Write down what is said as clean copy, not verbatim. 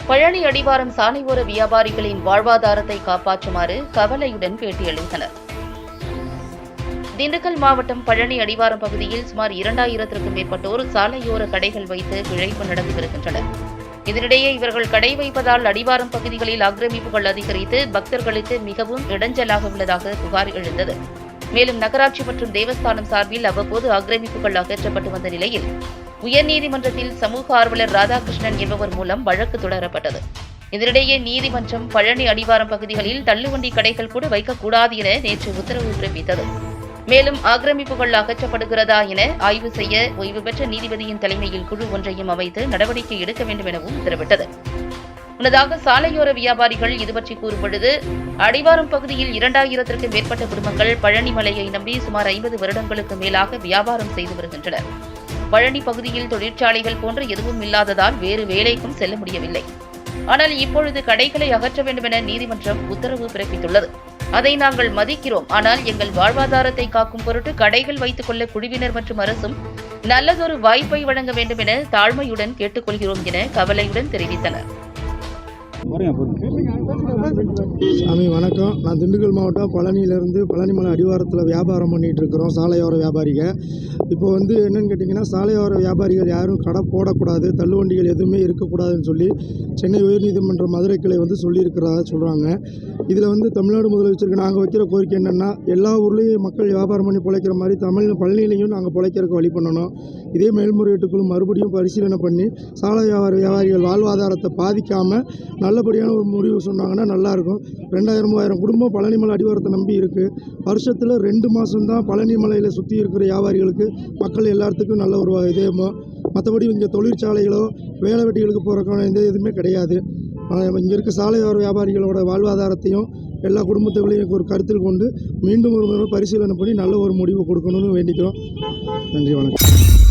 பழனி அடிவாரம் சாலையோர வியாபாரிகளின் வாழ்வாதாரத்தை காப்பாற்றுமாறு கவலையுடன் பேட்டியளித்தனர். திண்டுக்கல் மாவட்டம் பழனி அடிவாரம் பகுதியில் சுமார் 2000க்கும் மேற்பட்டோர் சாலையோர கடைகள் வைத்து பிழைப்பு நடத்தி வருகின்றனர். இதனிடையே இவர்கள் கடை வைப்பதால் அடிவாரம் பகுதிகளில் ஆக்கிரமிப்புகள் அதிகரித்து பக்தர்களுக்கு மிகவும் இடைஞ்சலாக உள்ளதாக புகார் எழுந்தது. மேலும் நகராட்சி மற்றும் தேவஸ்தானம் சார்பில் அவ்வப்போது ஆக்கிரமிப்புகள் அகற்றப்பட்டு வந்த நிலையில் உயர்நீதிமன்றத்தில் சமூக ஆர்வலர் ராதாகிருஷ்ணன் என்பவர் மூலம் வழக்கு தொடரப்பட்டது. இதனிடையே நீதிமன்றம் பழனி அடிவாரம் பகுதிகளில் தள்ளுவண்டி கடைகள் கூட வைக்கக்கூடாது என நேற்று உத்தரவு பிறப்பித்தது. மேலும் ஆக்கிரமிப்புகள் அகற்றப்படுகிறதா என ஆய்வு செய்ய ஓய்வு பெற்ற நீதிபதியின் தலைமையில் குழு ஒன்றையும் அமைத்து நடவடிக்கை எடுக்க வேண்டும் எனவும் உத்தரவிட்டது. முன்னதாக சாலையோர வியாபாரிகள் இதுபற்றி கூறும்பொழுது, அடிவாரம் பகுதியில் 2000க்கும் மேற்பட்ட குடும்பங்கள் பழனி மலையை நம்பி சுமார் 50 வருடங்களுக்கு மேலாக வியாபாரம் செய்து வருகின்றனர். பழனி பகுதியில் தொழிற்சாலைகள் போன்ற எதுவும் இல்லாததால் வேறு வேலைக்கும் செல்ல முடியவில்லை. ஆனால் இப்பொழுது கடைகளை அகற்ற வேண்டும் என நீதிமன்றம் உத்தரவு பிறப்பித்துள்ளது. அதை நாங்கள் மதிக்கிறோம். ஆனால் எங்கள் வாழ்வாதாரத்தை காக்கும் பொருட்டு கடைகள் வைத்துக் கொள்ள குழுவினர் மற்றும் அரசும் நல்லதொரு வாய்ப்பை வழங்க வேண்டும் என தாழ்மையுடன் கேட்டுக் கொள்கிறோம் என கவலையுடன் தெரிவித்தனர். சாமி வணக்கம். நான் திண்டுக்கல் மாவட்டம் பழனியிலேருந்து பழனிமலை அடிவாரத்தில் வியாபாரம் பண்ணிகிட்டு இருக்கிறோம். சாலையோர வியாபாரிகள் இப்போ என்னென்னு கேட்டிங்கன்னா, சாலையோர வியாபாரிகள் யாரும் கடை போடக்கூடாது, தள்ளுவண்டிகள் எதுவுமே இருக்கக்கூடாதுன்னு சொல்லி சென்னை உயர்நீதிமன்ற மதுரை கிளை சொல்லியிருக்கிறதா சொல்கிறாங்க. இதில் தமிழ்நாடு முதலமைச்சருக்கு நாங்கள் வைக்கிற கோரிக்கை என்னென்னா, எல்லா ஊர்லேயும் மக்கள் வியாபாரம் பண்ணி பிழைக்கிற மாதிரி பழனியிலையும் நாங்கள் பிழைக்கிறதுக்கு வழி பண்ணணும். இதே மேல்முறையீட்டுக்குழு மறுபடியும் பரிசீலனை பண்ணி சாலை வியாபாரிகள் வாழ்வாதாரத்தை பாதிக்காமல் நல்லபடியான ஒரு முடிவு சொன்னாங்கன்னா நல்லாயிருக்கும். 2000-3000 குடும்பம் பழனிமலை அடிவாரத்தை நம்பி இருக்குது. வருஷத்தில் 2 மாதம்தான் பழனிமலையில் சுற்றி இருக்கிற வியாபாரிகளுக்கு மக்கள் எல்லாத்துக்கும் நல்ல ஒரு இதேமோ, மற்றபடி இங்கே தொழிற்சாலைகளோ வேலை வெட்டிகளுக்கு போகிறக்கான எந்த எதுவுமே கிடையாது. இங்கே இருக்க சாலையோர வியாபாரிகளோட வாழ்வாதாரத்தையும் எல்லா குடும்பத்தையும் ஒரு கருத்தில் கொண்டு மீண்டும் ஒரு முறை பரிசீலனை பண்ணி நல்ல ஒரு முடிவு கொடுக்கணும்னு வேண்டிக்கிறோம். நன்றி, வணக்கம்.